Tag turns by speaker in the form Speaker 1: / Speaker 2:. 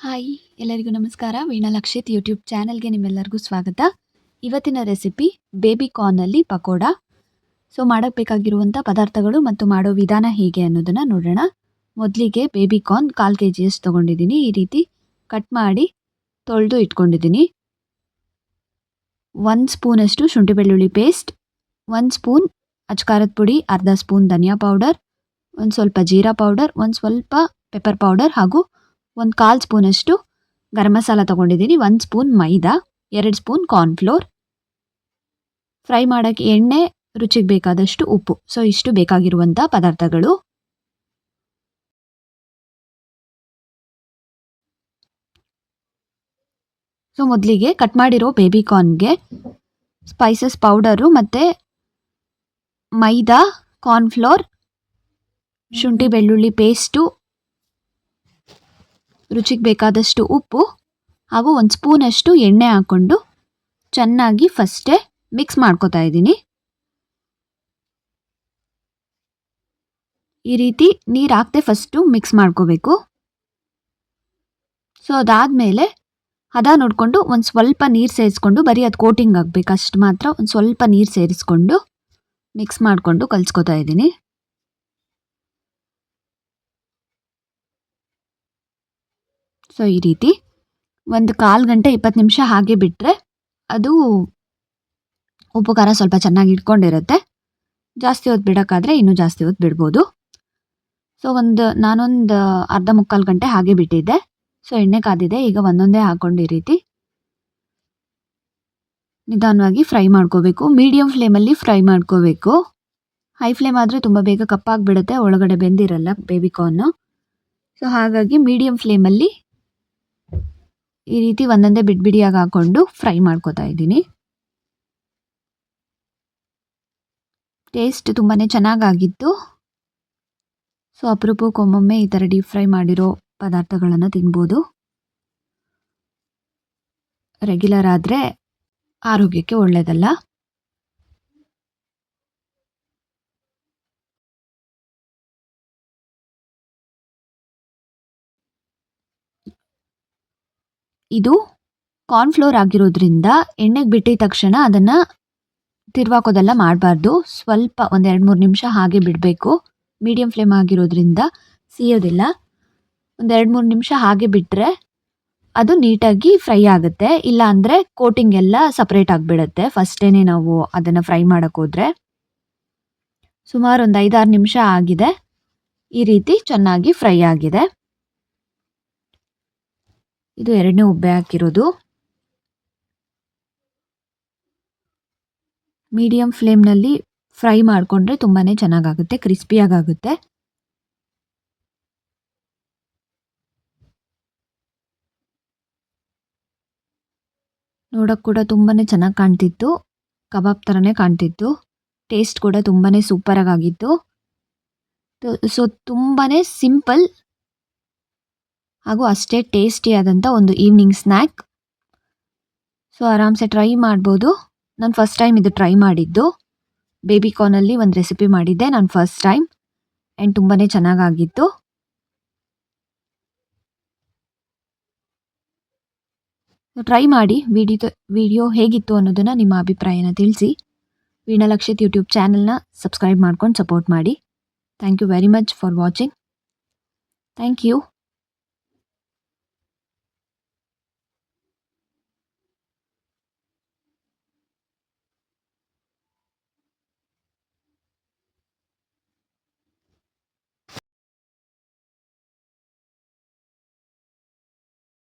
Speaker 1: Hi ಎಲ್ಲರಿಗೂ ನಮಸ್ಕಾರ. Veena Lakshith YouTube ಚಾನಲ್ಗೆ ನಿಮ್ಮೆಲ್ಲರಿಗೂ ಸ್ವಾಗತ. ಇವತ್ತಿನ ರೆಸಿಪಿ ಬೇಬಿ ಕಾರ್ನಲ್ಲಿ ಪಕೋಡ. ಸೊ ಮಾಡಬೇಕಾಗಿರುವಂಥ ಪದಾರ್ಥಗಳು ಮತ್ತು ಮಾಡೋ ವಿಧಾನ ಹೇಗೆ ಅನ್ನೋದನ್ನು ನೋಡೋಣ. ಮೊದಲಿಗೆ ಬೇಬಿ ಕಾರ್ನ್ 1/4 kg ತೊಗೊಂಡಿದ್ದೀನಿ. ಈ ರೀತಿ ಕಟ್ ಮಾಡಿ ತೊಳೆದು ಇಟ್ಕೊಂಡಿದ್ದೀನಿ. 1 ಸ್ಪೂನಷ್ಟು ಶುಂಠಿ ಬೆಳ್ಳುಳ್ಳಿ ಪೇಸ್ಟ್, 1 ಸ್ಪೂನ್ ಅಚ್ಕಾರದ ಪುಡಿ, ಅರ್ಧ ಸ್ಪೂನ್ ಧನಿಯಾ ಪೌಡರ್, ಒಂದು ಸ್ವಲ್ಪ ಜೀರಾ ಪೌಡರ್, ಒಂದು ಸ್ವಲ್ಪ ಪೆಪ್ಪರ್ ಪೌಡರ್ ಹಾಗೂ 1/4 ಸ್ಪೂನಷ್ಟು ಗರಂ ಮಸಾಲ ತೊಗೊಂಡಿದ್ದೀನಿ, 1 ಸ್ಪೂನ್ ಮೈದಾ, 2 ಸ್ಪೂನ್ ಕಾರ್ನ್ಫ್ಲೋರ್, ಫ್ರೈ ಮಾಡೋಕ್ಕೆ ಎಣ್ಣೆ, ರುಚಿಗೆ ಬೇಕಾದಷ್ಟು ಉಪ್ಪು. ಸೊ ಇಷ್ಟು ಬೇಕಾಗಿರುವಂಥ ಪದಾರ್ಥಗಳು. ಸೊ ಮೊದಲಿಗೆ ಕಟ್ ಮಾಡಿರೋ ಬೇಬಿ ಕಾರ್ನ್ಗೆ ಸ್ಪೈಸಸ್ ಪೌಡರು ಮತ್ತು ಮೈದಾ, ಕಾರ್ನ್ಫ್ಲೋರ್, ಶುಂಠಿ ಬೆಳ್ಳುಳ್ಳಿ ಪೇಸ್ಟು, ರುಚಿಗೆ ಬೇಕಾದಷ್ಟು ಉಪ್ಪು ಹಾಗೂ 1 ಸ್ಪೂನಷ್ಟು ಎಣ್ಣೆ ಹಾಕ್ಕೊಂಡು ಚೆನ್ನಾಗಿ ಫಸ್ಟೇ ಮಿಕ್ಸ್ ಮಾಡ್ಕೊತಾ ಇದ್ದೀನಿ. ಈ ರೀತಿ ನೀರು ಹಾಕದೆ ಫಸ್ಟು ಮಿಕ್ಸ್ ಮಾಡ್ಕೋಬೇಕು. ಸೊ ಅದಾದಮೇಲೆ ಹದ ನೋಡಿಕೊಂಡು ಒಂದು ಸ್ವಲ್ಪ ನೀರು ಸೇರಿಸ್ಕೊಂಡು, ಬರೀ ಅದು ಕೋಟಿಂಗ್ ಆಗಬೇಕು ಅಷ್ಟು ಮಾತ್ರ, ಒಂದು ಸ್ವಲ್ಪ ನೀರು ಸೇರಿಸ್ಕೊಂಡು ಮಿಕ್ಸ್ ಮಾಡಿಕೊಂಡು ಕಲಿಸ್ಕೊತಾ ಇದ್ದೀನಿ. ಸೊ ಈ ರೀತಿ ಒಂದು 1/4 ಗಂಟೆ 20 ನಿಮಿಷ ಹಾಗೆ ಬಿಟ್ಟರೆ ಅದು ಉಪ್ಪು ಖಾರ ಸ್ವಲ್ಪ ಚೆನ್ನಾಗಿ ಇಟ್ಕೊಂಡಿರುತ್ತೆ. ಜಾಸ್ತಿ ಹೊತ್ತು ಬಿಡೋಕ್ಕಾದರೆ ಇನ್ನೂ ಜಾಸ್ತಿ ಹೊತ್ತು ಬಿಡ್ಬೋದು. ಸೊ ನಾನೊಂದು ಅರ್ಧ ಮುಕ್ಕಾಲು ಗಂಟೆ ಹಾಗೆ ಬಿಟ್ಟಿದ್ದೆ. ಸೊ ಎಣ್ಣೆ ಕಾದಿದೆ. ಈಗ ಒಂದೊಂದೇ ಹಾಕ್ಕೊಂಡು ಈ ರೀತಿ ನಿಧಾನವಾಗಿ ಫ್ರೈ ಮಾಡ್ಕೋಬೇಕು. ಮೀಡಿಯಮ್ ಫ್ಲೇಮಲ್ಲಿ ಫ್ರೈ ಮಾಡ್ಕೋಬೇಕು. ಹೈ ಫ್ಲೇಮ್ ಆದರೆ ತುಂಬ ಬೇಗ ಕಪ್ಪಾಗಿಬಿಡುತ್ತೆ, ಒಳಗಡೆ ಬೆಂದಿರಲ್ಲ ಬೇಬಿ ಕಾರ್ನು. ಸೊ ಹಾಗಾಗಿ ಮೀಡಿಯಮ್ ಫ್ಲೇಮಲ್ಲಿ ಈ ರೀತಿ ಒಂದೊಂದೇ ಬಿಡಿಯಾಗಿ ಹಾಕ್ಕೊಂಡು ಫ್ರೈ ಮಾಡ್ಕೋತಾ ಇದ್ದೀನಿ. ಟೇಸ್ಟ್ ತುಂಬಾ ಚೆನ್ನಾಗಾಗಿತ್ತು. ಸೊ ಅಪರೂಪಕ್ಕೊಮ್ಮೊಮ್ಮೆ ಈ ಥರ ಡೀಪ್ ಫ್ರೈ ಮಾಡಿರೋ ಪದಾರ್ಥಗಳನ್ನು ತಿನ್ಬೋದು. ರೆಗ್ಯುಲರ್ ಆದರೆ ಆರೋಗ್ಯಕ್ಕೆ ಒಳ್ಳೆಯದಲ್ಲ. ಇದು ಕಾರ್ನ್ಫ್ಲೋರ್ ಆಗಿರೋದ್ರಿಂದ ಎಣ್ಣೆಗೆ ಬಿಟ್ಟಿದ ತಕ್ಷಣ ಅದನ್ನು ತಿರ್ವಾಕೋದೆಲ್ಲ ಮಾಡಬಾರ್ದು. ಸ್ವಲ್ಪ ಒಂದು 2-3 ನಿಮಿಷ ಹಾಗೆ ಬಿಡಬೇಕು. ಮೀಡಿಯಮ್ ಫ್ಲೇಮ್ ಆಗಿರೋದ್ರಿಂದ ಸಿಯೋದಿಲ್ಲ. ಒಂದು 2-3 ನಿಮಿಷ ಹಾಗೆ ಬಿಟ್ಟರೆ ಅದು ನೀಟಾಗಿ ಫ್ರೈ ಆಗುತ್ತೆ. ಇಲ್ಲ ಅಂದರೆ ಕೋಟಿಂಗ್ ಎಲ್ಲ ಸಪ್ರೇಟ್ ಆಗಿಬಿಡುತ್ತೆ ಫಸ್ಟೇ ನಾವು ಅದನ್ನು ಫ್ರೈ ಮಾಡೋಕ್ಕೋದ್ರೆ. ಸುಮಾರು ಒಂದು 5-6 ನಿಮಿಷ ಆಗಿದೆ. ಈ ರೀತಿ ಚೆನ್ನಾಗಿ ಫ್ರೈ ಆಗಿದೆ. ಇದು 2ನೇ ಉಬ್ಬೆ ಹಾಕಿರೋದು. ಮೀಡಿಯಮ್ ಫ್ಲೇಮ್ನಲ್ಲಿ ಫ್ರೈ ಮಾಡಿಕೊಂಡ್ರೆ ತುಂಬಾ ಚೆನ್ನಾಗಾಗುತ್ತೆ, ಕ್ರಿಸ್ಪಿಯಾಗುತ್ತೆ. ನೋಡೋಕ್ಕೆ ಕೂಡ ತುಂಬಾ ಚೆನ್ನಾಗಿ ಕಾಣ್ತಿತ್ತು, ಕಬಾಬ್ ಥರನೇ ಕಾಣ್ತಿತ್ತು. ಟೇಸ್ಟ್ ಕೂಡ ತುಂಬಾ ಸೂಪರಾಗಿತ್ತು. ಸೊ ತುಂಬಾ ಸಿಂಪಲ್ ಹಾಗೂ ಅಷ್ಟೇ ಟೇಸ್ಟಿಯಾದಂಥ ಒಂದು ಈವ್ನಿಂಗ್ ಸ್ನ್ಯಾಕ್. ಸೊ ಆರಾಮ್ಸೆ ಟ್ರೈ ಮಾಡ್ಬೋದು. ನಾನು ಫಸ್ಟ್ ಟೈಮ್ ಇದು ಟ್ರೈ ಮಾಡಿದ್ದು. ಬೇಬಿ ಕಾರ್ನಲ್ಲಿ ಒಂದು ರೆಸಿಪಿ ಮಾಡಿದ್ದೆ ನಾನು ಫಸ್ಟ್ ಟೈಮ್ ಆ್ಯಂಡ್ ತುಂಬಾ ಚೆನ್ನಾಗಾಗಿತ್ತು. ಟ್ರೈ ಮಾಡಿ. ವಿಡಿಯೋ ಹೇಗಿತ್ತು ಅನ್ನೋದನ್ನು ನಿಮ್ಮ ಅಭಿಪ್ರಾಯನ ತಿಳಿಸಿ. ವೀಣಾ ಲಕ್ಷಿತ್ ಯೂಟ್ಯೂಬ್ ಚಾನಲ್ನ ಸಬ್ಸ್ಕ್ರೈಬ್ ಮಾಡ್ಕೊಂಡು ಸಪೋರ್ಟ್ ಮಾಡಿ. Thank you very much for watching. Thank you.